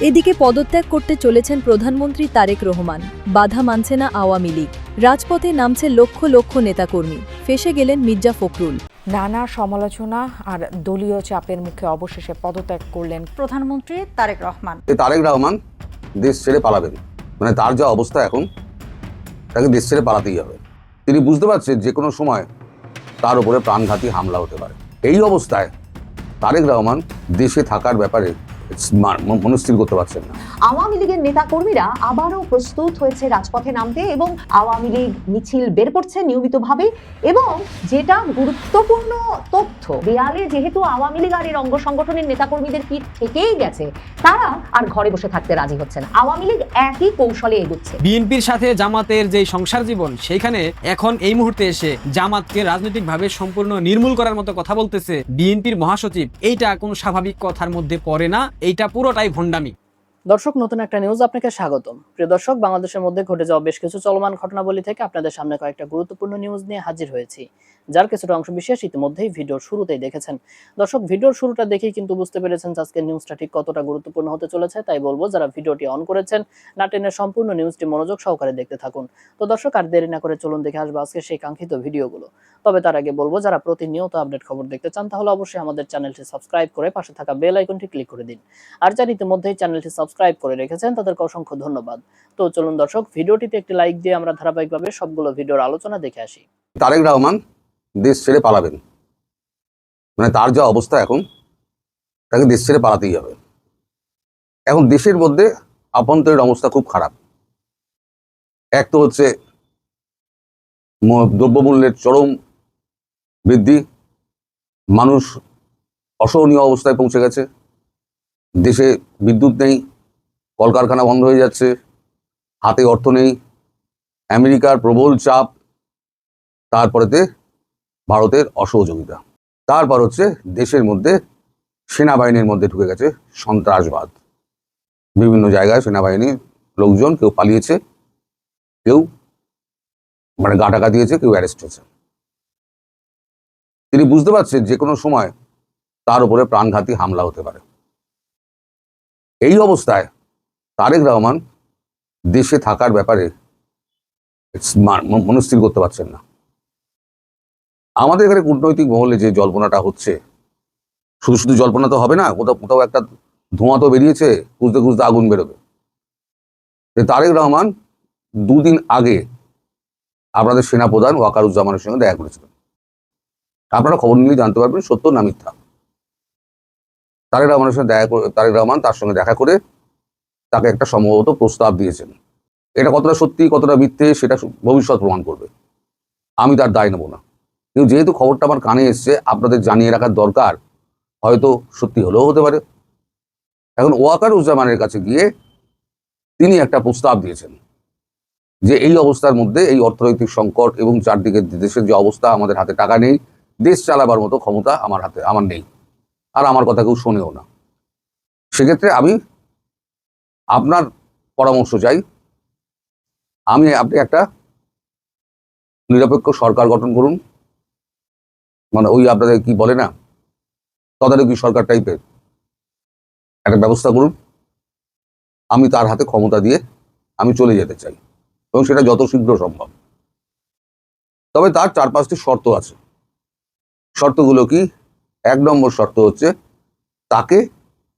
এদিকে পদত্যাগ করতে চলেছেন প্রধানমন্ত্রী তারেক রহমান। বাধা মানছে না আওয়ামী লীগ। রাজপথে নামছে লক্ষ লক্ষ নেতাকর্মী। ফেঁসে গেলেন মির্জা ফখরুল। নানা সমালোচনা আর দলীয় চাপের মুখে অবশেষে পদত্যাগ করলেন প্রধানমন্ত্রী তারেক রহমান। তারেক রহমান দেশ ছেড়ে পালাবেন, মানে তার যা অবস্থা এখন, তাকে দেশ ছেড়ে পালাতেই হবে। তিনি বুঝতে পারছেন যে কোনো সময় তার উপরে প্রাণঘাতী হামলা হতে পারে। এই অবস্থায় তারেক রহমান দেশে থাকার ব্যাপারে মনস্থির করতে পারছেন না। আওয়ামী লীগের নেতাকর্মীরা আবারও প্রস্তুত হয়েছে রাজপথে নামতে এবং আওয়ামী লীগ মিছিল বের করছে নিয়মিতভাবে। এবং যেটা গুরুত্বপূর্ণ তথ্য, দেয়ালে যেহেতু আওয়ামী লীগ আর এর অঙ্গ সংগঠনের নেতাকর্মীদের পিঠ থেকেই গেছে, তারা আর ঘরে বসে থাকতে রাজি হচ্ছে না। আওয়ামী লীগ একই কৌশলে এগোচ্ছে। বিএনপির সাথে জামাতের যে সংসার জীবন, সেইখানে এখন এই মুহূর্তে এসে জামাতকে রাজনৈতিকভাবে সম্পূর্ণ নির্মূল করার মতো কথা বলতেছে বিএনপির মহাসচিব। এইটা কোনো স্বাভাবিক কথার মধ্যে পড়ে না, এইটা পুরোটাই ভণ্ডামি। দর্শক, নতুন একটা নিউজ আপনাকে স্বাগতম। প্রিয় দর্শক, বাংলাদেশের মধ্যে ঘটে যাওয়া বেশ কিছু চলমান ঘটনাবলী থেকে আপনাদের সামনে কয়েকটা গুরুত্বপূর্ণ নিউজ নিয়ে হাজির হয়েছি, যার কিছুটা অংশ বিশেষ ইতিমধ্যেই ভিডিওর শুরুতেই দেখেছেন। দর্শক, ভিডিওর শুরুটা দেখেই কিন্তু বুঝতে পেরেছেন আজকের নিউজটা ঠিক কতটা গুরুত্বপূর্ণ হতে চলেছে। তাই বলবো, যারা ভিডিওটি অন করেছেন, না টেনে সম্পূর্ণ নিউজটি মনোযোগ সহকারে দেখতে থাকুন। তো দর্শক, আর দেরি না করে চলুন দেখে আসবো আজকে সেই কাঙ্ক্ষিত ভিডিওগুলো। তবে তার আগে বলবো, যারা প্রতিনিয়ত আপডেট খবর দেখতে চান, তাহলে অবশ্যই আমাদের চ্যানেলটি সাবস্ক্রাইব করে পাশে থাকা বেল আইকনটি ক্লিক করে দিন। আর যারা ইতিমধ্যেই চ্যানেলটি সাবস্ক্রাইব করে রেখেছেন, তাদেরকে অসংখ্য ধন্যবাদ। তো চলুন দর্শক, ভিডিওটিতে একটি লাইক দিয়ে আমরা ধারাবাহিকভাবে সবগুলো ভিডিওর আলোচনা দেখে আসি। তারেক রহমান দেশ ছেড়ে পালাবেন, মানে তার যা অবস্থা এখন, তাকে দেশ ছেড়ে পালাতেই হবে। এখন দেশের মধ্যে আভ্যন্তরীণ অবস্থা খুব খারাপ। এক তো হচ্ছে দ্রব্যমূল্যের চরম বৃদ্ধি, মানুষ অসহনীয় অবস্থায় পৌঁছে গেছে। দেশে বিদ্যুৎ নেই, কলকারখানা বন্ধ হয়ে যাচ্ছে, হাতে অর্থ নেই, আমেরিকার প্রবল চাপ, তারপরেতে ভারতের অসহযোগিতা, তারপর হচ্ছে দেশের মধ্যে সেনাবাহিনীর মধ্যে ঢুকে গেছে সন্ত্রাসবাদ। বিভিন্ন জায়গায় সেনাবাহিনীর লোকজন কেউ পালিয়েছে, কেউ মানে গা টাকা দিয়েছে, কেউ অ্যারেস্ট হয়েছে। তিনি বুঝতে পারছেন যে কোনো সময় তার উপরে প্রাণঘাতী হামলা হতে পারে। এই অবস্থায় তারেক রহমান দেশে থাকার ব্যাপারে মনস্থির করতে পারছেন না। আমাদের এখানে কূটনৈতিক মহলে যে জল্পনাটা হচ্ছে, শুধু শুধু জল্পনা তো হবে না, কোথাও কোথাও একটা ধোঁয়া তো বেরিয়েছে, খুঁজতে খুঁজতে আগুন বেরোবে। তারেক রহমান দুদিন আগে আপনাদের সেনাপ্রধান ওয়াকারুজ্জামানের সঙ্গে দেখা করেছিলেন। আপনারা খবর নিলেই জানতে পারবেন সত্য না মিথ্যা। তারেক রহমান তার সঙ্গে দেখা করে তাকে একটা সম্ভবত প্রস্তাব দিয়েছেন। এটা কতটা সত্যি কতটা মিথ্যে সেটা ভবিষ্যৎ প্রমাণ করবে, আমি তার দায় নেব না। কিন্তু যেহেতু খবরটা আমার কানে এসছে, আপনাদের জানিয়ে রাখার দরকার, হয়তো সত্যি হলেও হতে পারে। এখন ওয়াকারুজ্জামানের কাছে গিয়ে তিনি একটা প্রস্তাব দিয়েছেন যে এই অবস্থার মধ্যে, এই অর্থনৈতিক সংকট এবং চারদিকে দেশের যে অবস্থা, আমাদের হাতে টাকা নেই, দেশ চালাবার মতো ক্ষমতা আমার নেই, আর আমার কথা কেউ শোনেও না। সেক্ষেত্রে আমি আপনার পরামর্শ চাই। আপনি একটা নিরপেক্ষ সরকার গঠন করুন, মানে ওই আপনাদের কি বলে না, তদারকি সরকার টাইপের একটা ব্যবস্থা করুন। আমি তার হাতে ক্ষমতা দিয়ে আমি চলে যেতে চাই, এবং সেটা যত শীঘ্র সম্ভব। তবে তার 4-5টি শর্ত আছে। শর্তগুলো কি? 1 নম্বর শর্ত হচ্ছে তাকে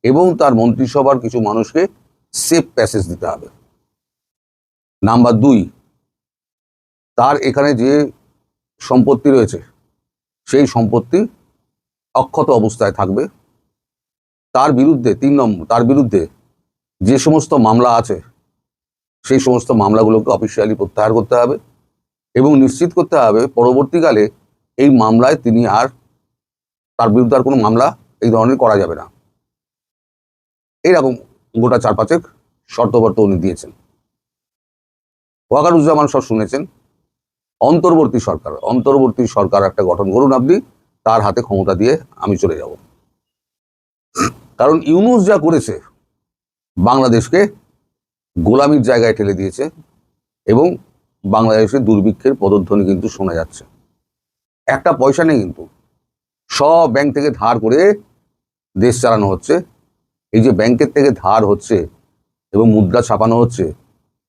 এবং তার মন্ত্রিসভার কিছু মানুষকে সেফ প্যাসেজ দিতে হবে। নাম্বার 2, তার এখানে যে সম্পত্তি রয়েছে সেই সম্পত্তি অক্ষত অবস্থায় থাকবে। তার বিরুদ্ধে 3 নম্বর, তার বিরুদ্ধে যে সমস্ত মামলা আছে সেই সমস্ত মামলাগুলোকে অফিসিয়ালি প্রত্যাহার করতে হবে, এবং নিশ্চিত করতে হবে পরবর্তীকালে এই মামলায় তার বিরুদ্ধে আর কোনো মামলা এই ধরনের করা যাবে না। এইরকম গোটা 4-5 শর্তবর্ত উনি দিয়েছেন। ওয়াকারুজ্জামান সব শুনেছেন। অন্তর্বর্তী সরকার একটা গঠন করুন আপনি, তার হাতে ক্ষমতা দিয়ে আমি চলে যাব। কারণ ইউনূস যা করেছে, বাংলাদেশকে গোলামির জায়গায় ঠেলে দিয়েছে, এবং বাংলাদেশে দুর্ভিক্ষের পদধ্বনি কিন্তু শোনা যাচ্ছে। একটা পয়সা নেই, কিন্তু সব ব্যাংক থেকে ধার করে দেশ চালানো হচ্ছে। এই যে ব্যাংকের থেকে ধার হচ্ছে, এবং মুদ্রা ছাপানো হচ্ছে,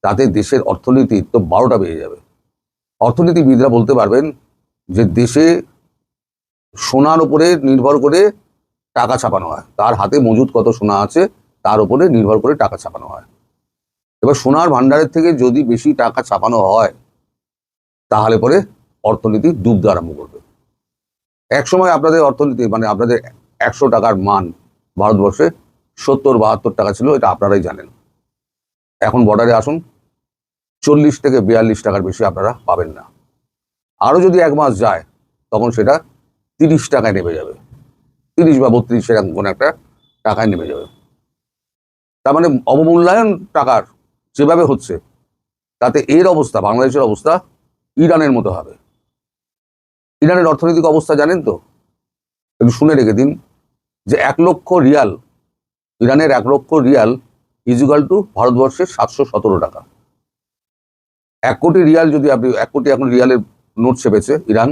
তাতে দেশের অর্থনীতি তো 12টা বেজে যাবে। অর্থনীতিবিদরা বলতে পারবেন যে দেশে সোনার উপরে নির্ভর করে টাকা ছাপানো হয়, তার হাতে মজুদ কত সোনা আছে তার উপরে নির্ভর করে টাকা ছাপানো হয়। এবার সোনার ভান্ডারের থেকে যদি বেশি টাকা ছাপানো হয় তাহলে পরে অর্থনীতি ডুবতে আরম্ভ করবে। একসময় আপনাদের অর্থনীতি মানে আপনাদের 100 টাকার মান ভারতবর্ষে 70-72 টাকা ছিল, এটা আপনারাই জানেন। এখন বর্ডারে আসুন, 40 থেকে 42 টাকার বেশি আপনারা পাবেন না। আরও যদি 1 মাস যায় তখন সেটা 30 টাকায় নেমে যাবে, 30 বা 32 এরকম কোনো একটা টাকায় নেমে যাবে। তার মানে অবমূল্যায়ন টাকার যেভাবে হচ্ছে তাতে এর অবস্থা, বাংলাদেশের অবস্থা ইরানের মতো হবে। ইরানের অর্থনৈতিক অবস্থা জানেন তো? একটু শুনে রেখে দিন যে 1 লক্ষ রিয়াল, ইরানের 1 লক্ষ রিয়াল ইজুগাল টু ভারতবর্ষের 717 টাকা। 1 কোটি রিয়াল যদি আপনি, 1 কোটি এখন রিয়ালের নোট চেপেছে ইরান,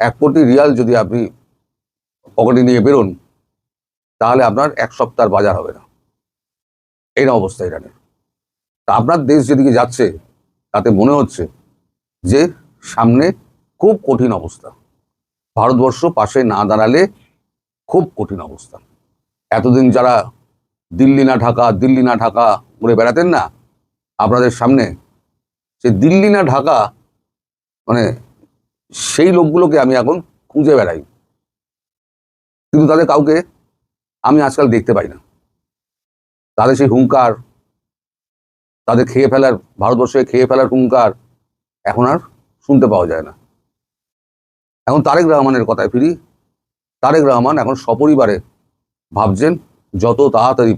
1 কোটি রিয়াল যদি আপনি পকেটে নিয়ে বেরোন তাহলে আপনার 1 সপ্তাহের বাজার হবে না, এই না অবস্থা ইরানের। তা আপনার দেশ যেদিকে যাচ্ছে তাতে মনে হচ্ছে যে সামনে খুব কঠিন অবস্থা, ভারতবর্ষ পাশে না দাঁড়ালে খুব কঠিন অবস্থা। এতদিন যারা দিল্লি না ঢাকা, দিল্লি না ঢাকা করে বেড়াতেন না আপনাদের সামনে, সে দিল্লি না ঢাকা মানে সেই লোকগুলোকে আমি এখন খুঁজে বেড়াই, কিন্তু তাদের কাউকে আমি আজকাল দেখতে পাই না। তাদের সেই হুঙ্কার, তাদের খেয়ে ফেলার, ভারতবর্ষে খেয়ে ফেলার হুঙ্কার এখন আর শুনতে পাওয়া যায় না। এখন তারেক রহমানের কথায় ফিরি। তারেক রহমান এখন সপরিবারে ভাবছেন যত তাড়াতাড়ি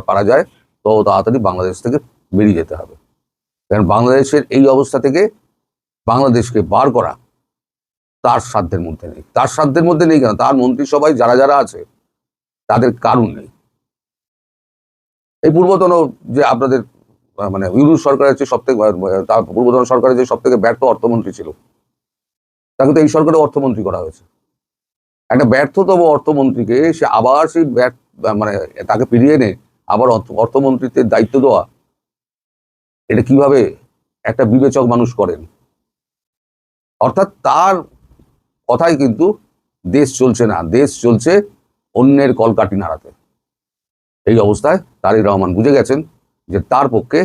পারা যায় তত তাড়াতাড়ি বাংলাদেশ থেকে বেরিয়ে যেতে হবে, কারণ বাংলাদেশের এই অবস্থা থেকে বাংলাদেশকে বার করা তার সাধ্যের মধ্যে নেই। তার সাধ্যের মধ্যে নেই কেন, তার মন্ত্রিসভায় যারা যারা আছে তাদের কারণ নেই। এই পূর্বতন যে আপনাদের মানে ইউরোপ সরকারের যে সবথেকে, তার পূর্বতন সরকারের যে সবথেকে ব্যর্থ অর্থমন্ত্রী ছিল তাকে তো এই সরকারে অর্থমন্ত্রী করা হয়েছে। একটা ব্যর্থতম অর্থমন্ত্রীকে সে আবার সেই মানে তাকে ফিরিয়ে এনে আবার অর্থমন্ত্রীত্বের দায়িত্ব দেওয়া, এটা কিভাবে একটা বিবেচক মানুষ করেন? অর্থাৎ তার কথাই কিন্তু দেশ চলছে না, দেশ চলছে অন্যের কলকাঠি নাড়াতে। এই অবস্থায় তারেক রহমান বুঝে গেছেন যে তার পক্ষে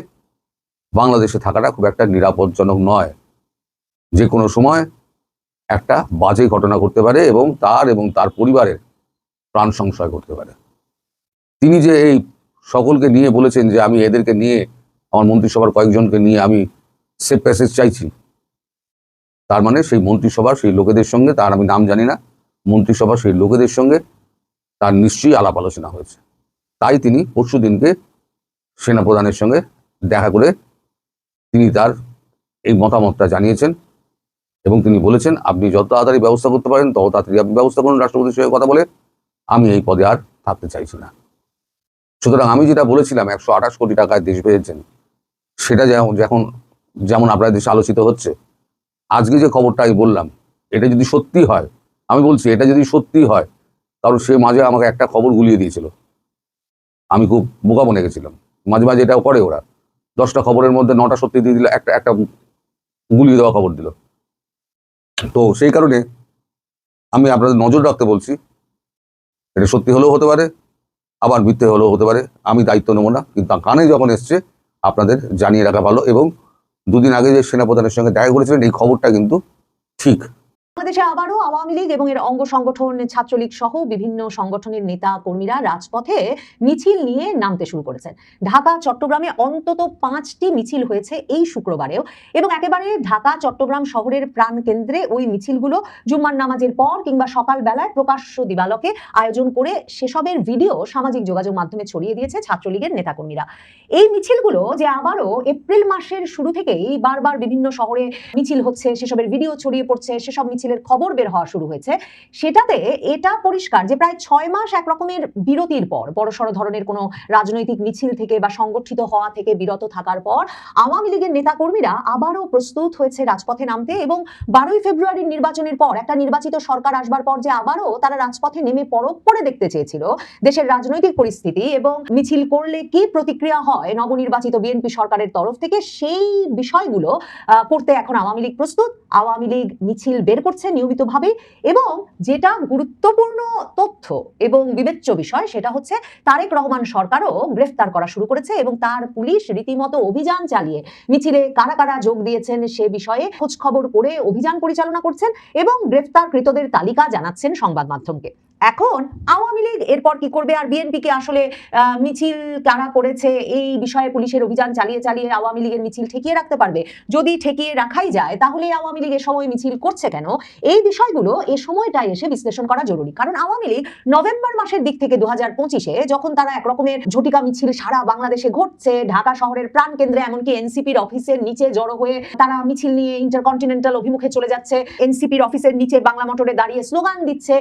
বাংলাদেশে থাকাটা খুব একটা নিরাপদজনক নয়, যে কোনো সময় একটা বাজে ঘটনা ঘটতে পারে এবং তার পরিবারের প্রাণ সংশয় করতে পারে। তিনি যে এই সকলকে নিয়ে বলেছেন যে আমি এদেরকে নিয়ে, আমার মন্ত্রিসভার কয়েকজনকে নিয়ে আমি সেফ প্যাসেজ চাইছি, তার মানে সেই মন্ত্রিসভার সেই লোকেদের সঙ্গে, তার আমি নাম জানি না, মন্ত্রিসভার সেই লোকেদের সঙ্গে তার নিশ্চয়ই আলাপ আলোচনা হয়েছে। তাই তিনি পরশুদিনকে সেনাপ্রধানের সঙ্গে দেখা করে তিনি তার এই মতামতটা জানিয়েছেন এবং তিনি বলেছেন আপনি যত তাড়াতাড়ি ব্যবস্থা করতে পারেন তত তাড়াতাড়ি আপনি ব্যবস্থা করুন রাষ্ট্রপতির সঙ্গে কথা বলে, আমি এই পদে আর থাকতে চাইছি না। সুতরাং আমি যেটা বলেছিলাম 128 কোটি টাকায় দেশ পেয়েছেন, সেটা যেমন আপনার দেশে আলোচিত হচ্ছে, আজকে যে খবরটা আমি বললাম এটা যদি সত্যি হয়, আমি বলছি এটা যদি সত্যি হয়, কারণ সে মাঝে আমাকে একটা খবর গুলিয়ে দিয়েছিল, আমি খুব বোকা বনে গেছিলাম। মাঝে মাঝে এটাও করে ওরা, 10টা খবরের মধ্যে 9টা সত্যি দিয়ে দিল, একটা গুলিয়ে দেওয়া খবর দিল। তো সেই কারণে আমি আপনাদের নজর রাখতে বলছি, এটা সত্যি হলেও হতে পারে, আবার মিথ্যে হলেও হতে পারে, আমি দায়িত্ব নেব না, কিন্তু কানে যখন এসছে আপনাদের জানিয়ে রাখা ভালো। এবং 2 দিন আগে যে সেনাপ্রধানের সঙ্গে দেখা করেছিলেন এই খবরটা কিন্তু ঠিক। বাংলাদেশে আবারও আওয়ামী লীগ এবং এর অঙ্গ সংগঠন ছাত্রলীগ সহ বিভিন্ন সংগঠনের নেতা কর্মীরা রাজপথে মিছিল নিয়ে নামতে শুরু করেছেন। ঢাকা চট্টগ্রামে অন্তত 5টি মিছিল হয়েছে এই শুক্রবারেও, এবং একেবারে ঢাকা চট্টগ্রাম শহরের প্রাণ কেন্দ্রে ওই মিছিলগুলো জুম্মার নামাজের পর কিংবা সকাল বেলায় প্রকাশ্য দিবালোকে আয়োজন করে সেসবের ভিডিও সামাজিক যোগাযোগ মাধ্যমে ছড়িয়ে দিয়েছে ছাত্রলীগের নেতাকর্মীরা। এই মিছিলগুলো যে আবারও এপ্রিল মাসের শুরু থেকেই বারবার বিভিন্ন শহরে মিছিল হচ্ছে, সেসবের ভিডিও ছড়িয়ে পড়ছে, সেসব মিছিল মিছিলের খবর বের হওয়া শুরু হয়েছে, সেটাতে এটা পরিষ্কার যে প্রায় 6 মাস একরকমের বিরতির পর, বড়সড় ধরনের কোনো রাজনৈতিক মিছিল থেকে বা সংগঠিত হওয়া থেকে বিরত থাকার পর আওয়ামী লীগের নেতাকর্মীরা আবারও প্রস্তুত হয়েছে রাজপথে নামতে। এবং 12ই ফেব্রুয়ারির নির্বাচনের পর, একটা নির্বাচিত সরকার আসবার পর যে আবারও তারা রাজপথে নেমে পরখ করে দেখতে চেয়েছিল দেশের রাজনৈতিক পরিস্থিতি এবং মিছিল করলে কি প্রতিক্রিয়া হয় নবনির্বাচিত বিএনপি সরকারের তরফ থেকে, সেই বিষয়গুলো করতে এখন আওয়ামী লীগ প্রস্তুত। আওয়ামী লীগ মিছিল বের করছে নিয়মিতভাবে, এবং যেটা গুরুত্বপূর্ণ তথ্য এবং বিবেচ্য বিষয় সেটা হচ্ছে তারেক রহমান সরকারও গ্রেফতার করা শুরু করেছে এবং তার পুলিশ রীতিমতো অভিযান চালিয়ে মিছিলে কারা কারা যোগ দিয়েছেন সে বিষয়ে খোঁজ খবর করে অভিযান পরিচালনা করছেন এবং গ্রেফতারকৃতদের তালিকা জানাচ্ছেন সংবাদ মাধ্যমকে। এখন আওয়ামী লীগ এরপর কি করবে, আর বিএনপি কে আসলে মিছিল কারা করেছে এই বিষয়ে পুলিশের অভিযান চালিয়ে চালিয়ে আওয়ামী লীগের মিছিল ঠেকিয়ে রাখতে পারবে? যদি ঠেকিয়ে রাখাই যায় তাহলে আওয়ামী লীগ এ সময় মিছিল করছে কেন? এই বিষয়গুলো এ সময়টাই এসে বিশ্লেষণ করা জরুরি। কারণ আওয়ামী লীগ নভেম্বর মাসের দিক থেকে 2025-এ যখন তারা একরকমের ঝটিকা মিছিল সারা বাংলাদেশে ঘটছে, ঢাকা শহরের প্রাণকেন্দ্রে এমনকি এনসিপির অফিসের নিচে জড়ো হয়ে তারা মিছিল নিয়ে ইন্টারকন্টিনেন্টাল অভিমুখে চলে যাচ্ছে, এনসিপির অফিসের নিচে বাংলা মোটরে দাঁড়িয়ে স্লোগান দিচ্ছে,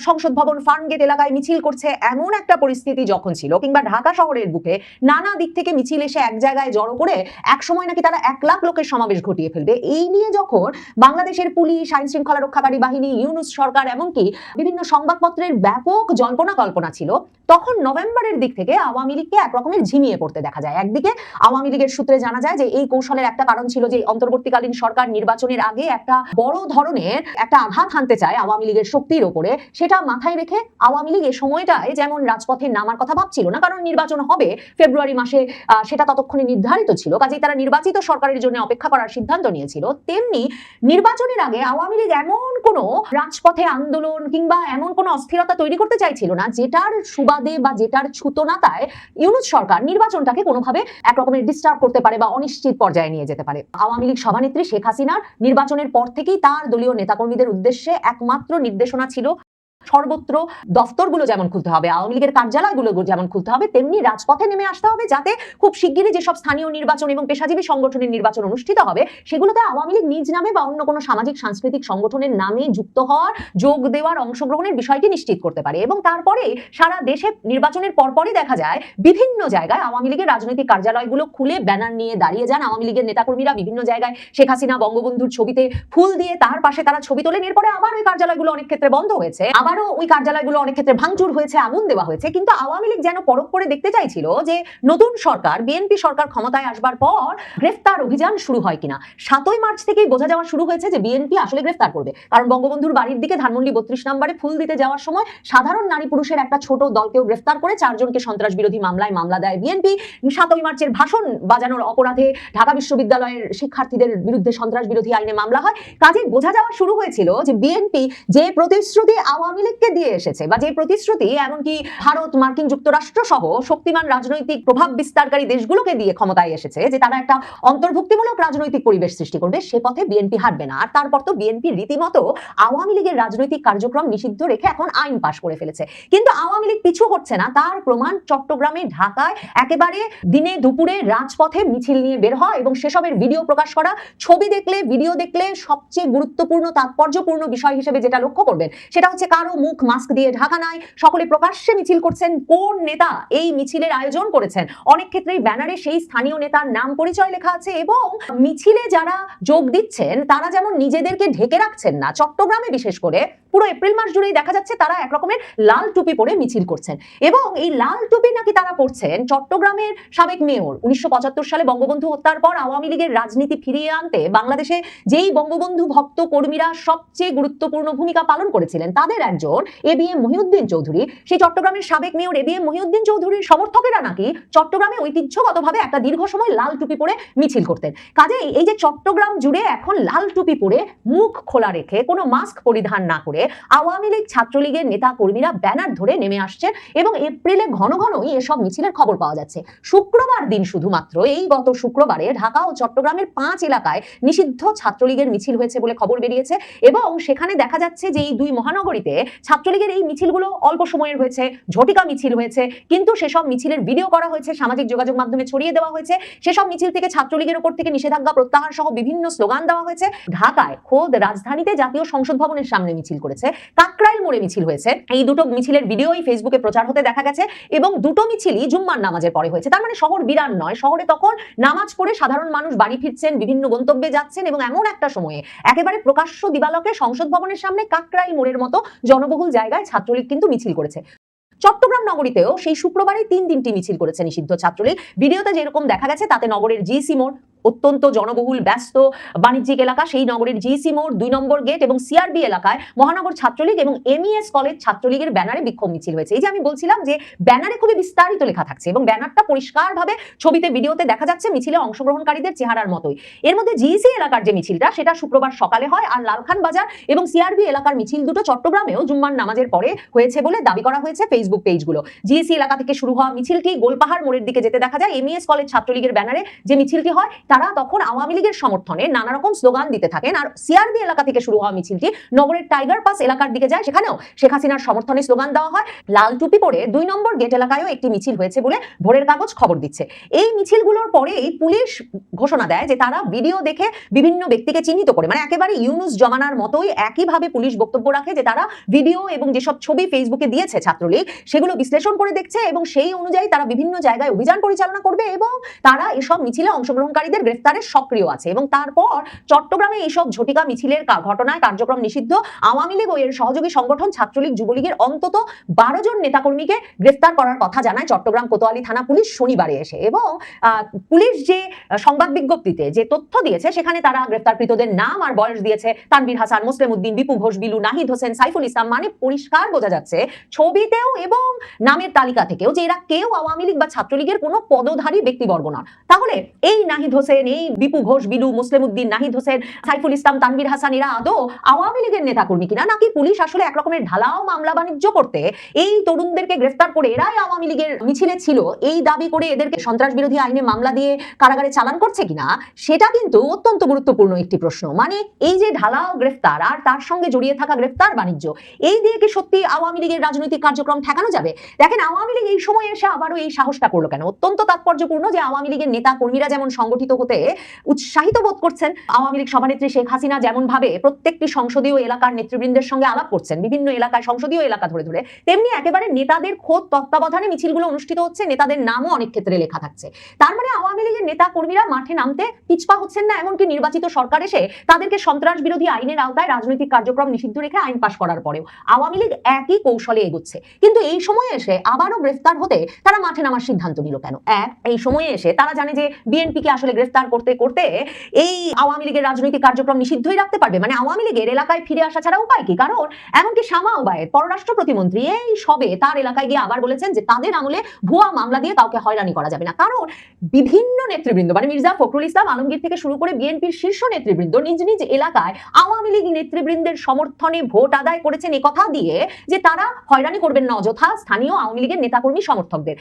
সংসদ ভবন ফার্মগেট এলাকায় মিছিল করছে, এমন একটা পরিস্থিতি যখন ছিল, কিংবা ঢাকা শহরের বুকে নানা দিক থেকে মিছিল এসে এক জায়গায় জড়ো করে এক সময় নাকি তারা 1 লাখ লোকের সমাবেশ ঘটিয়ে ফেলবে, এই নিয়ে যখন বাংলাদেশের পুলিশ, আইন শৃঙ্খলা রক্ষাকারী বাহিনী, ইউনূস সরকার, এমনকি বিভিন্ন সংবাদপত্রের ব্যাপক জল্পনা কল্পনা ছিল, তখন নভেম্বরের দিক থেকে আওয়ামী লীগকে একরকমের ঝিমিয়ে পড়তে দেখা যায়। একদিকে আওয়ামী লীগের সূত্রে জানা যায় যে এই কৌশলের একটা কারণ ছিল যে অন্তর্বর্তীকালীন সরকার নির্বাচনের আগে একটা বড় ধরনের একটা আঘাত হানতে চায় আওয়ামী লীগের শক্তির ওপরে, সেটা মাথায় রেখে আওয়ামী লীগ এই সময়টায় যেমন রাজপথে নামার কথা ভাবছিল না, কারণ নির্বাচন হবে ফেব্রুয়ারি মাসে, সেটা ততক্ষণে নির্ধারিত ছিল, কাজেই তারা নির্বাচিত সরকারের জন্য অপেক্ষা করার সিদ্ধান্ত নিয়েছিল। তেমনি নির্বাচনের আগে আওয়ামী লীগ এমন কোনো রাজপথে আন্দোলন কিংবা এমন কোনো অস্থিরতা তৈরি করতে চাইছিল না যেটার সুবাদে বা যেটার ছুতোনাতায় ইউনূস সরকার নির্বাচনটাকে কোনোভাবে একরকমের ডিস্টার্ব করতে পারে বা অনিশ্চিত পর্যায়ে নিয়ে যেতে পারে। আওয়ামী লীগ সভানেত্রী শেখ হাসিনার নির্বাচনের পর থেকেই তার দলীয় নেতাকর্মীদের উদ্দেশ্যে একমাত্র নির্দেশনা ছিল সর্বত্র দফতরগুলো যেমন খুলতে হবে, আওয়ামী লীগের কার্যালয়গুলো যেমন খুলতে হবে, তেমনি রাজপথে নেমে আসতে হবে, যাতে খুব শিগগিরই যেসব স্থানীয় নির্বাচন এবং পেশাজীবী সংগঠনের নির্বাচন অনুষ্ঠিত হবে সেগুলোতে আওয়ামী লীগ নিজ নামে বা অন্য কোনো সামাজিক সাংস্কৃতিক সংগঠনের নামে যুক্ত হওয়ার, যোগ দেওয়ার, অংশগ্রহণের বিষয়টি নিশ্চিত করতে পারে। এবং তারপরে সারা দেশে নির্বাচনের পরপরই দেখা যায় বিভিন্ন জায়গায় আওয়ামী লীগের রাজনৈতিক কার্যালয়গুলো খুলে ব্যানার নিয়ে দাঁড়িয়ে যান আওয়ামী লীগের নেতাকর্মীরা, বিভিন্ন জায়গায় শেখ হাসিনা বঙ্গবন্ধুর ছবিতে ফুল দিয়ে তার পাশে তারা ছবি তোলেন। এরপরে আবার ওই কার্যালয়গুলো অনেক ক্ষেত্রে বন্ধ হয়েছে, আবারও ওই কার্যালয়গুলো অনেক ক্ষেত্রে ভাঙচুর হয়েছে, আগুন দেওয়া হয়েছে। কিন্তু আওয়ামী লীগ যেন পরখ করে দেখতে চাইছিল যে নতুন সরকার, বিএনপি সরকার ক্ষমতায় আসবার পর গ্রেফতার অভিযান শুরু হয় কিনা। 7ই মার্চ থেকেই বোঝা যাওয়া শুরু হয়েছে যে বিএনপি আসলে গ্রেফতার করবে, কারণ বঙ্গবন্ধুর বাড়ির দিকে ধানমন্ডি 32 নম্বরে ফুল দিতে যাওয়ার সময় সাধারণ নারী পুরুষের একটা ছোট দলকেও গ্রেফতার করে 4 জনকে সন্ত্রাস বিরোধী মামলায় মামলা দেয় বিএনপি। 7ই মার্চের ভাষণ বাজানোর অপরাধে ঢাকা বিশ্ববিদ্যালয়ের শিক্ষার্থীদের বিরুদ্ধে সন্ত্রাস বিরোধী আইনে মামলা হয়। কাজে বোঝা যাওয়া শুরু হয়েছিল যে বিএনপি যে প্রতিশ্রুতি আওয়ামী লীগকে দিয়ে এসেছে বা যে প্রতিশ্রুতি এমনকি ভারত, মার্কিন যুক্তরাষ্ট্র সহ শক্তিমান রাজনৈতিক প্রভাব বিস্তারকারী দেশগুলোকে দিয়ে ক্ষমতায় এসেছে, যে তারা একটা অন্তর্ভুক্তিমূলক রাজনৈতিক পরিবেশ সৃষ্টি করবে, সে পথে বিএনপি হাঁটবে না। আর তারপর তো বিএনপি রীতিমতো আওয়ামী লীগের রাজনৈতিক কার্যক্রম নিষিদ্ধ রেখে এখন আইন পাশ করে ফেলেছে। কিন্তু আওয়ামী লীগ পিছু হচ্ছে না, তার প্রমাণ চট্টগ্রামে, ঢাকায় একেবারে দিনে দুপুরে রাজপথে মিছিল নিয়ে বের হয় এবং সেসবের ভিডিও প্রকাশ করা। ছবি দেখলে, ভিডিও দেখলে সবচেয়ে গুরুত্বপূর্ণ, তাৎপর্যপূর্ণ বিষয় হিসেবে যেটা লক্ষ্য করবেন সেটা হচ্ছে কারো মুখ মাস্ক দিয়ে ঢাকা নাই, সকলে প্রকাশ্যে মিছিল করছেন। কোন নেতা এই মিছিলের আয়োজন করেছেন, অনেক ক্ষেত্রেই ব্যানারে সেই স্থানীয় নেতার নাম পরিচয় লেখা আছে এবং মিছিলে যারা যোগ দিচ্ছেন তারা যেমন নিজেদেরকে ঢেকে রাখছেন না, চট্টগ্রামে বিশেষ করে পুরো এপ্রিল মাস জুড়েই দেখা যাচ্ছে তারা একরকমের লাল টুপি পরে মিছিল করছেন। এবং এই লাল টুপি নাকি তারা পরছেন চট্টগ্রামের সাবেক মেয়র। 1975 সালে বঙ্গবন্ধু হত্যার পর আওয়ামী লীগের রাজনীতি ফিরিয়ে আনতে বাংলাদেশে যেই বঙ্গবন্ধু ভক্ত কর্মীরা সবচেয়ে গুরুত্বপূর্ণ ভূমিকা পালন করেছিলেন তাদের একজন এবিএম মহিউদ্দিন চৌধুরী, সেই চট্টগ্রামের সাবেক মেয়র এবিএম মহিউদ্দিন চৌধুরীর সমর্থকেরা নাকি চট্টগ্রামে ঐতিহ্যগতভাবে একটা দীর্ঘ সময় লাল টুপি পরে মিছিল করতেন। কাজেই এই যে চট্টগ্রাম জুড়ে এখন লাল টুপি পরে, মুখ খোলা রেখে, কোনো মাস্ক পরিধান না করে রাজপথে আওয়ামী লীগ ছাত্রলীগের নেতা কর্মীরা ব্যানার ধরে নেমে আসছেন এবং এপ্রিলে ঘন ঘনই এসব মিছিলের খবর পাওয়া যাচ্ছে। শুক্রবার দিন শুধুমাত্র এই গত শুক্রবারে ঢাকা ও চট্টগ্রামের 5 এলাকায় নিষিদ্ধ ছাত্রলীগের মিছিল হয়েছে বলে খবর বেরিয়েছে এবং সেখানে দেখা যাচ্ছে যে এই দুই মহানগরীতে ছাত্রলীগের এই মিছিলগুলো অল্প সময়ের হয়েছে, ঝটিকা মিছিল হয়েছে, কিন্তু সেসব মিছিলের ভিডিও করা হয়েছে, সামাজিক যোগাযোগ মাধ্যমে ছড়িয়ে দেওয়া হয়েছে। সেসব মিছিল থেকে ছাত্রলীগের উপর থেকে নিষেধাজ্ঞা প্রত্যাহার সহ বিভিন্ন স্লোগান দেওয়া হয়েছে। ঢাকায় খোদ রাজধানীতে জাতীয় সংসদ ভবনের সামনে মিছিল করেছে, কাকরাইল মোড়ে মিছিল হয়েছে। এই দুটো মিছিলের ভিডিওই ফেসবুকে প্রচার হতে দেখা গেছে এবং দুটো মিছিলই জুম্মার নামাজের পরে হয়েছে। তার মানে শহর বিরান নয়, শহরে তখন নামাজ পড়ে সাধারণ মানুষ বাড়ি ফিরছেন, বিভিন্ন গন্তব্যে যাচ্ছেন এবং এমন একটা সময়ে একেবারে প্রকাশ্য দিবালোকে সংসদ ভবনের সামনে কাকরাইল মোড়ের মতো জনবহুল জায়গায় ছাত্রলীগ কিন্তু মিছিল করেছে। চট্টগ্রাম নগরীতেও সেই শুক্রবারে 3 মিছিল করেছে নিষিদ্ধ ছাত্রলীগ। ভিডিওতে যেরকম দেখা গেছে তাতে নগরের জিসি মোড়, অত্যন্ত জনবহুল ব্যস্ত বাণিজ্যিক এলাকা, সেই নগরের জিসি মোড়, 2 নম্বর গেট এবং সিআরবি এলাকায় মহানগর ছাত্রলীগ এবং এমইএস কলেজ ছাত্রলীগের ব্যানারে বিক্ষোভ মিছিল হয়েছে। এই যে আমি বলছিলাম যে ব্যানারে খুবই বিস্তারিত লেখা থাকছে এবং ব্যানারটা পরিষ্কারভাবে ছবিতে ভিডিওতে দেখা যাচ্ছে মিছিলে অংশগ্রহণকারীদের চেহারার মতোই। এর মধ্যে জিসি এলাকার যে মিছিলটা সেটা শুক্রবার সকালে হয়, আর লালখান বাজার এবং সিআরবি এলাকার মিছিল দুটো চট্টগ্রামেও জুম্মার নামাজের পরে হয়েছে বলে দাবি করা হয়েছে ফেসবুক পেজগুলো। জিসি এলাকা থেকে শুরু হওয়া মিছিলটি গোলপাহাড় মোড়ের দিকে যেতে দেখা যায়। এমইএস কলেজ ছাত্রলীগের ব্যানারে যে মিছিলটি হয় তারা তখন আওয়ামী লীগের সমর্থনে নানা রকম স্লোগান দিতে থাকেন। আর সিআরবি এলাকা থেকে শুরু হওয়া মিছিলটি নগরের টাইগার পাস এলাকার দিকে যায়, সেখানেও শেখ হাসিনার সমর্থনে স্লোগান দেওয়া হয়। লাল টুপি পরে 2 নম্বর গেট এলাকায়ও একটি মিছিল হয়েছে বলে ভোরের কাগজ খবর দিচ্ছে। এই মিছিলগুলোর পরেই পুলিশ ঘোষণা দেয় যে তারা ভিডিও দেখে বিভিন্ন ব্যক্তিকে চিহ্নিত করে, মানে একেবারে ইউনুস জমানার মতোই একইভাবে পুলিশ বক্তব্য রাখে যে তারা ভিডিও এবং যেসব ছবি ফেসবুকে দিয়েছে ছাত্রলীগ সেগুলো বিশ্লেষণ করে দেখছে এবং সেই অনুযায়ী তারা বিভিন্ন জায়গায় অভিযান পরিচালনা করবে এবং তারা এসব মিছিলে অংশগ্রহণকারীদের গ্রেফতারের সক্রিয় আছে। এবং তারপর চট্টগ্রামে এইসব ঝটিকা মিছিলের ঘটনায় কার্যক্রম নিষিদ্ধ আওয়ামী লীগ ও এর সহযোগী সংগঠন ছাত্রলীগ যুবলীগের অন্তত 12 জন নেতাকর্মীকে গ্রেফতার করার কথা জানায় চট্টগ্রাম কোতোয়ালি থানা পুলিশ শনিবারে এসে। এবং পুলিশ যে সংবাদ বিজ্ঞপ্তিতে যে তথ্য দিয়েছে সেখানে তারা গ্রেফতারকৃতদের নাম আর বয়স দিয়েছে তানভীর হাসান, মোসলেম উদ্দিন, বিপু ঘোষ, বিলু, নাহিদ হোসেন, সাইফুল ইসলাম, মানে পরিষ্কার বোঝা যাচ্ছে ছবিতেও এবং নামের তালিকা থেকেও যে এরা কেউ আওয়ামী লীগ বা ছাত্রলীগের কোনো পদধারী ব্যক্তিবর্গ নয়। তাহলে এই নাহিদ হোসেন, এই বিপু ঘোষ, বিলু, মোসলেম উদ্দিন, নাহিদ হোসেন, সাইফুল ইসলাম, তানভীর হাসান এরা আদৌ আওয়ামী লীগের নেতাকর্মী কিনা, নাকি পুলিশ আসলে একরকমের ঢালাও মামলা বাণিজ্য করতে এই তরুণদেরকে গ্রেফতার করে এরাই আওয়ামী লীগের মিছিলে ছিল এই দাবি করে এদেরকে সন্ত্রাস বিরোধী আইনে মামলা দিয়ে কারাগারে চালান করছে কিনা, সেটা কিন্তু অত্যন্ত গুরুত্বপূর্ণ একটি প্রশ্ন। মানে এই যে ঢালাও গ্রেফতার আর তার সঙ্গে জড়িয়ে থাকা গ্রেফতার বাণিজ্য, এই দিয়ে কি সত্যি আওয়ামী লীগের রাজনৈতিক কার্যক্রম ঠেকানো যাবে? দেখেন, আওয়ামী লীগ এই সময় এসে আবারও এই সাহসটা করলো কেন? অত্যন্ত তাৎপর্যপূর্ণ যে আওয়ামী লীগের নেতা কর্মীরা যেমন সংগঠিত হতে উৎসাহিত বোধ করছেন, আওয়ামী লীগ সভানেত্রী শেখ হাসিনা যেমন ভাবে প্রত্যেকটি সংসদীয় এলাকার নেতৃবৃন্দের সঙ্গে আলাপ করছেন বিভিন্ন এলাকায়, সংসদীয় এলাকা ধরে ধরে, তেমনি একেবারে নেতাদের খোদ তত্ত্বাবধানে মিছিলগুলো অনুষ্ঠিত হচ্ছে, নেতাদের নামও অনেক ক্ষেত্রে লেখা থাকছে। তার মানে আওয়ামী লীগের নেতা কর্মীরা মাঠে নামতে পিছপা হচ্ছেন না, এমনকি নির্বাচিত সরকার এসে তাদেরকে সন্ত্রাস বিরোধী আইনের আওতায় রাজনৈতিক কার্যক্রম নিষিদ্ধ রেখে আইন পাশ করার পরেও আওয়ামী লীগ একই কৌশলে এগোচ্ছে। কিন্তু এই সময়ে এসে আবারও গ্রেফতার হতে তারা মাঠে নামার সিদ্ধান্ত নিল কেন? এই সময়ে এসে তারা জানে যে বিএনপিকে আসলে গ্রেফতার করতে করতে এই আওয়ামী লীগের রাজনৈতিক কার্যক্রম নিষিদ্ধই রাখতে পারবে। মানে আওয়ামী লীগের এলাকায় ফিরে আসা ছাড়া উপায় কি? কারণ এমনকি শামা ওবায়েদ পররাষ্ট্র প্রতিমন্ত্রী এই সবে তার এলাকায় গিয়ে আবার বলেছেন যে তাদের আমলে ভুয়া মামলা দিয়ে কাউকে হয়রানি করা যাবে না। কারণ বিভিন্ন নেতৃবৃন্দ, মানে মির্জা ফখরুল ইসলাম আলমগীর থেকে শুরু করে বিএনপির শীর্ষ নেতৃবৃন্দ নিজ নিজ এলাকায় আওয়ামী লীগ নেতৃবৃন্দের সমর্থনে ভোট আদায় করেছেন এ কথা দিয়ে যে তারা হয়রানি করবেন না অযথা স্থানীয় আওয়ামী লীগের নেতাকর্মী সমর্থকদের।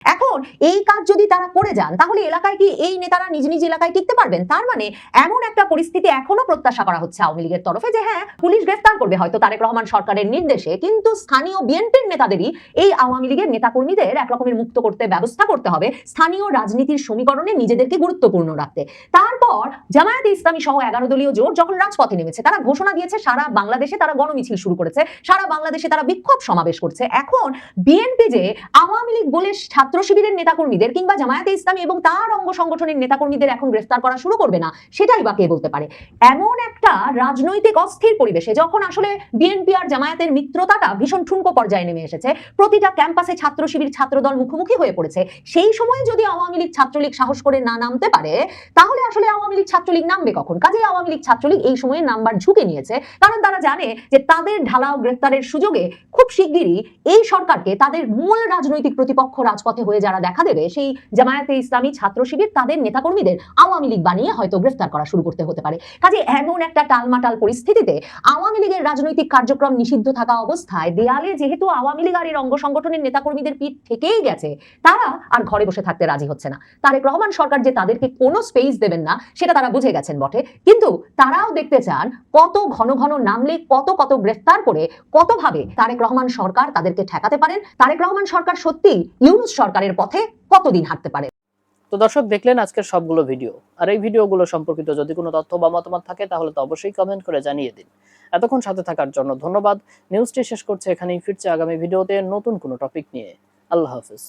এখন এই কাজ যদি তারা করে যান তাহলে এলাকায় কি এই নেতারা নিজ নিজ এলাকায় টিকতে পারবেন? তার মানে এমন একটা পরিস্থিতি এখনো প্রত্যাশা করা হচ্ছে আওয়ামী লীগের তরফে যে হ্যাঁ, পুলিশ গ্রেফতার করবে হয়তো তারেক রহমান সরকারের নির্দেশে, কিন্তু স্থানীয় বিএনপির নেতাদেরই এই আওয়ামী লীগের নেতাকর্মীদের একরকমের মুক্ত করতে ব্যবস্থা করতে হবে স্থানীয় রাজনীতির সমীকরণে নিজেদেরকে গুরুত্বপূর্ণ রাখতে। তারপর জামায়াতে ইসলামী সহ 11 দলীয় জোট যখন রাজপথে নেমেছে, তারা ঘোষণা দিয়েছে সারা বাংলাদেশে তারা গণমিছিল শুরু করেছে, সারা বাংলাদেশে তারা বিক্ষোভ সমাবেশ করছে। এখন বিএনপি যে আওয়ামী লীগ বলে ছাত্র শিবিরের নেতাকর্মীদের কিংবা জামায়াতে ইসলামী এবং তার অঙ্গ সংগঠনের নেতাকর্মীদের এখন গ্রেফতার করা শুরু করবে না, সেটাই বা কে বলতে পারে? এমন একটা রাজনৈতিক অস্থির পরিবেশে যখন আসলে বিএনপি আর জামায়াতের মিত্রতাটা ভীষণ ঠুনকো পর্যায়ে নেমে এসেছে, প্রতিটা ক্যাম্পাসে ছাত্র শিবির ছাত্রদল মুখোমুখি হয়ে পড়েছে, সেই সময় যদি আওয়ামী লীগ ছাত্রলীগ সাহস করে না নামতে পারে তাহলে আসলে আওয়ামী লীগ ছাত্রলীগ নামবে কখন? কাজেই আওয়ামী লীগ ছাত্রলীগ এই সময়ে নামবার ঝুঁকে নিয়েছে, কারণ তারা জানে যে তাদের ঢালাও গ্রেফতারের সুযোগে খুব শিগগিরই এই সরকারকে তাদের মূল রাজনৈতিক প্রতিপক্ষ রাজপথে হয়ে যারা দেখা দেবে, সেই জামায়াতে ইসলামী ছাত্র শিবির তাদের নেতাকর্মীদের আওয়ামী লীগ বানিয়ে হয়তো গ্রেফতার করা শুরু করতে হতে পারে। কাজে এমন একটা টালমাটাল পরিস্থিতিতে আওয়ামী লীগের রাজনৈতিক কার্যক্রম নিষিদ্ধ থাকা অবস্থায় দেয়ালে যেহেতু আওয়ামী লীগ আর এর অঙ্গ সংগঠনের নেতাকর্মীদের পিঠ থেকেই গেছে, তারা আর ঘরে বসে থাকতে রাজি হচ্ছে না। তারেক রহমান সরকার যে তাদেরকে কোনো স্পেস দেবেন না সেটা তারা বুঝে গেছেন বটে, কিন্তু তারাও দেখতে চান কত ঘন ঘন নামলে, কত কত গ্রেফতার করে, কতভাবে তারেক রহমান সরকার তাদেরকে ঠেকাতে পারেন, তারেক রহমান সরকার সত্যি ইউনূস সরকারের পথে কতদিন হাঁটতে পারে। তো দর্শক, দেখলেন আজকের সবগুলো ভিডিও। আর এই ভিডিওগুলো সম্পর্কিত যদি কোনো তথ্য বা মতামত থাকে তাহলে তো অবশ্যই কমেন্ট করে জানিয়ে দিন। এতক্ষণ সাথে থাকার জন্য ধন্যবাদ। নিউজটি শেষ করছে এখানেই, ফিরছে আগামী ভিডিওতে নতুন কোনো টপিক নিয়ে। আল্লাহ হাফেজ।